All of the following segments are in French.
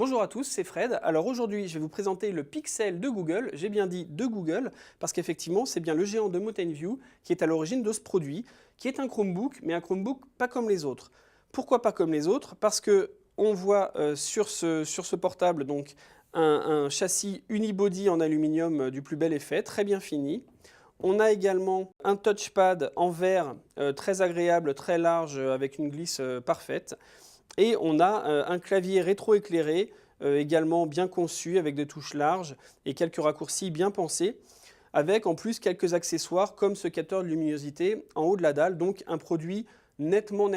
Bonjour à tous, c'est Fred. Alors aujourd'hui, je vais vous présenter le Pixel de Google. J'ai bien dit de Google parce qu'effectivement, c'est bien le géant de Mountain View qui est à l'origine de ce produit, qui est un Chromebook, mais un Chromebook pas comme les autres. Pourquoi pas comme les autres? Parce que on voit sur ce portable donc un châssis unibody en aluminium du plus bel effet, très bien fini. On a également un touchpad en verre très agréable, très large, avec une glisse parfaite. Et on a un clavier rétroéclairé, également bien conçu, avec des touches larges et quelques raccourcis bien pensés, avec en plus quelques accessoires comme ce capteur de luminosité en haut de la dalle, donc un produit nettement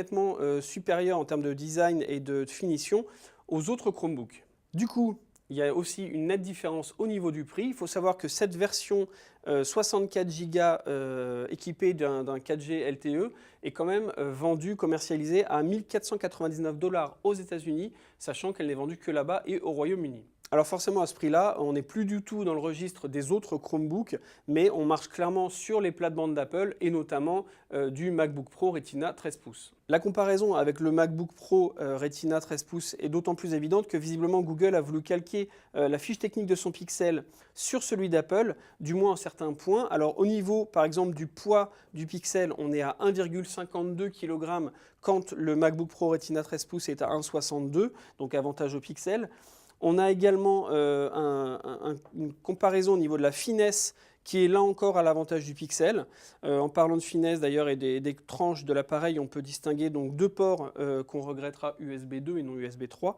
supérieur en termes de design et de finition aux autres Chromebooks. Du coup, il y a aussi une nette différence au niveau du prix. Il faut savoir que cette version 64 Go équipée d'un 4G LTE est quand même vendue, commercialisée à 1 499 $ aux États-Unis, sachant qu'elle n'est vendue que là-bas et au Royaume-Uni. Alors forcément à ce prix-là, on n'est plus du tout dans le registre des autres Chromebooks, mais on marche clairement sur les plates-bandes d'Apple et notamment du MacBook Pro Retina 13 pouces. La comparaison avec le MacBook Pro Retina 13 pouces est d'autant plus évidente que visiblement Google a voulu calquer la fiche technique de son Pixel sur celui d'Apple, du moins à certains points. Alors au niveau par exemple du poids du Pixel, on est à 1,52 kg quand le MacBook Pro Retina 13 pouces est à 1,62, donc avantage au Pixel. On a également une comparaison au niveau de la finesse qui est là encore à l'avantage du Pixel. En parlant de finesse d'ailleurs et des tranches de l'appareil, on peut distinguer donc deux ports qu'on regrettera USB 2 et non USB 3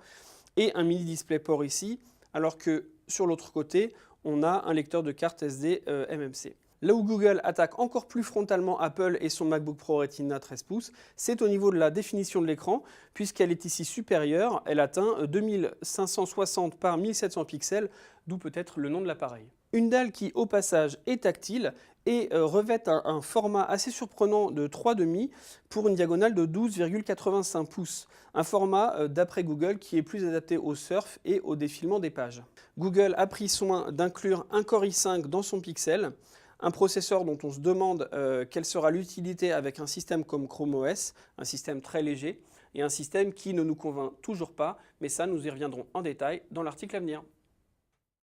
et un mini DisplayPort ici, alors que sur l'autre côté, on a un lecteur de carte SD MMC. Là où Google attaque encore plus frontalement Apple et son MacBook Pro Retina 13 pouces, c'est au niveau de la définition de l'écran, puisqu'elle est ici supérieure, elle atteint 2560 par 1700 pixels, d'où peut-être le nom de l'appareil. Une dalle qui, au passage, est tactile et revêt un format assez surprenant de 3,5 pour une diagonale de 12,85 pouces. Un format, d'après Google, qui est plus adapté au surf et au défilement des pages. Google a pris soin d'inclure un Core i5 dans son Pixel, un processeur dont on se demande quelle sera l'utilité avec un système comme Chrome OS, un système très léger, et un système qui ne nous convainc toujours pas, mais ça nous y reviendrons en détail dans l'article à venir.